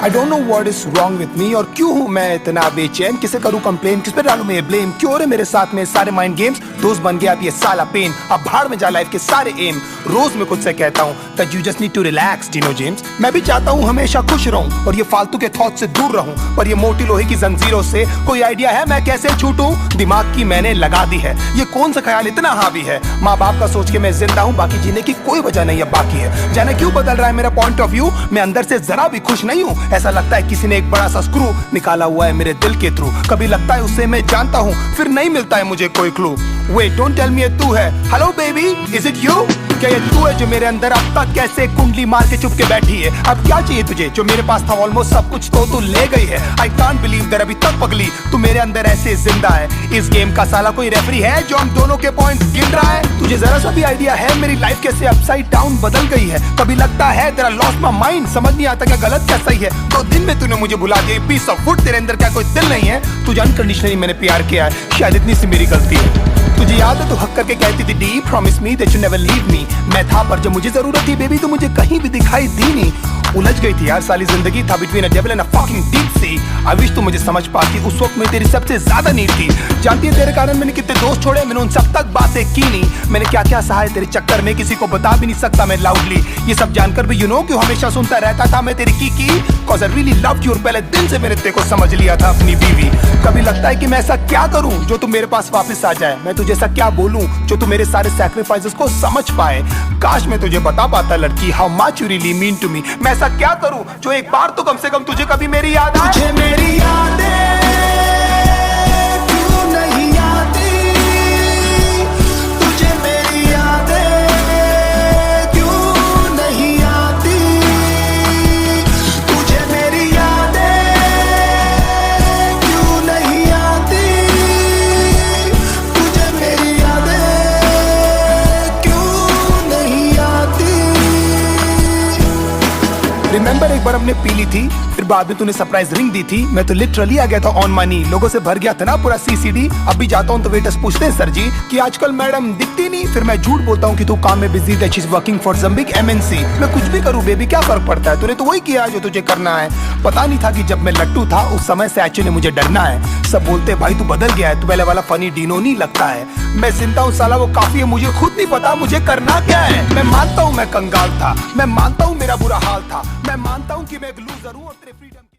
I don't know what is wrong with me, और क्यों हूँ मैं इतना बेचैन, किसे करूँ कंप्लेन, किस पे डालूं मैं ब्लेम, क्यों रे मेरे साथ में सारे माइंड गेम्स, दोस्त बन गया अब ये साला पेन, अब भाड़ में जा लाइफ के सारे एम। रोज मैं खुद से कहता हूँ that you just need to relax, Dino James. मैं भी चाहता हूँ हमेशा खुश रहूं और ये फालतू के थॉट से दूर रहूं, पर ये मोटी लोहे की जंजीरों से कोई आइडिया है मैं कैसे छूटूं? दिमाग की मैंने लगा दी है, ये कौन सा ख्याल इतना हावी है, माँ बाप का सोच के मैं जिंदा हूँ, बाकी जीने की कोई वजह नहीं है बाकी है। जाने क्यों बदल रहा है मेरा पॉइंट ऑफ व्यू, मैं अंदर से जरा भी खुश नहीं हूँ, ऐसा लगता है किसी ने एक बड़ा सा स्क्रू निकाला हुआ है मेरे दिल के थ्रू। कभी लगता है उससे मैं जानता हूँ, फिर नहीं मिलता है मुझे कोई clue. Wait don't tell me ये तू है, hello baby is it you, क्या ये तू है जो मेरे अंदर अब तक कैसे कुंडली मार के चुप के बैठी है? अब क्या चाहिए तुझे, जो मेरे पास था ऑलमोस्ट सब कुछ तो तू ले गई है। आई कांट बिलीव दैट अभी तक पगली तू मेरे अंदर ऐसे जिंदा है। इस गेम का साला कोई रेफरी है जो हम दोनों के पॉइंट्स गिन रहा है? तुझे जरा सा भी आइडिया है मेरी लाइफ कैसे अपसाइड डाउन बदल गई है? कभी लगता है तेरा लॉस्ट माय माइंड, समझ नहीं आता क्या गलत क्या सही है। 2 दिन में तूने मुझे भुला दिया, पीस ऑफ वुड, तेरे अंदर क्या कोई दिल नहीं है? तुझे अनकंडीशनली मैंने प्यार किया है, शायद इतनी सी मेरी गलती है। तुझे याद है तू हक करके कहती थी D promise me that you never leave me, मैं था पर जब मुझे जरूरत थी बेबी तो मुझे कहीं भी दिखाई दी नहीं। उलझ गई थी यार साली जिंदगी, था between a devil and a fucking deep sea. I wish तू मुझे समझ पाती, उस वक्त में तेरी सबसे ज्यादा नीड थी। जानती है तेरे कारण मैंने कितने दोस्त छोड़े, मैंने उन सब तक बातें की नहीं, मैंने क्या क्या सहा है तेरे चक्कर में, किसी को बता भी नहीं सकता मैं लाउडली। ये सब जानकर भी यू नो क्यों हमेशा सुनता रहता था मैं तेरी की cause I really loved you, और पहले दिन से मैंने तेरे को समझ लिया था अपनी बीवी। कभी लगता है कि मैं ऐसा क्या करूं जो तू मेरे पास वापस आ जाए, मैं तुझे ऐसा क्या बोलूं जो तू मेरे सारे सैक्रिफाइसेस को समझ पाए। काश मैं तुझे बता पाता लड़की how much you really mean to me, मैं ऐसा क्या करूं जो एक बार तो कम से कम तुझे कभी मेरी याद आए। तुझे मेरी यादें क्यों नहीं आती, तुझे मेरी यादें क्यों नहीं आती, तुझे मेरी यादें क्यों नहीं आती, तुझे मेरी यादें क्यों नहीं आती। रिमेंबर एक बार हमने पी ली थी, फिर बाद में तूने सरप्राइज रिंग दी थी, मैं तो लिटरली आ गया था ऑन मनी, लोगों से भर गया था ना पूरा सीसीडी। अब भी जाता हूँ तो वेटर्स पूछते हैं सर जी कि आजकल मैडम दिखती नहीं, फिर मैं झूठ बोलता हूँ कि तू काम में busy that she is working for some big MNC. मैं कुछ भी करूँ बेबी क्या फर्क पड़ता है, तूने तो वही किया जो तुझे करना है। पता नहीं था कि जब मैं लट्टू था उस समय से एक्चुअली मुझे डरना है। सब बोलते भाई तू बदल गया है, तू पहले वाला फनी डिनो नहीं लगता है। मैं जिंदा हूँ साला वो काफी है, मुझे खुद नहीं पता मुझे करना क्या है। मैं मानता हूँ मैं कंगाल था, मैं मानता हूँ मेरा बुरा हाल था, मैं मानता हूँ कि मैं एक लूजर हूँ और तेरे फ्रीडम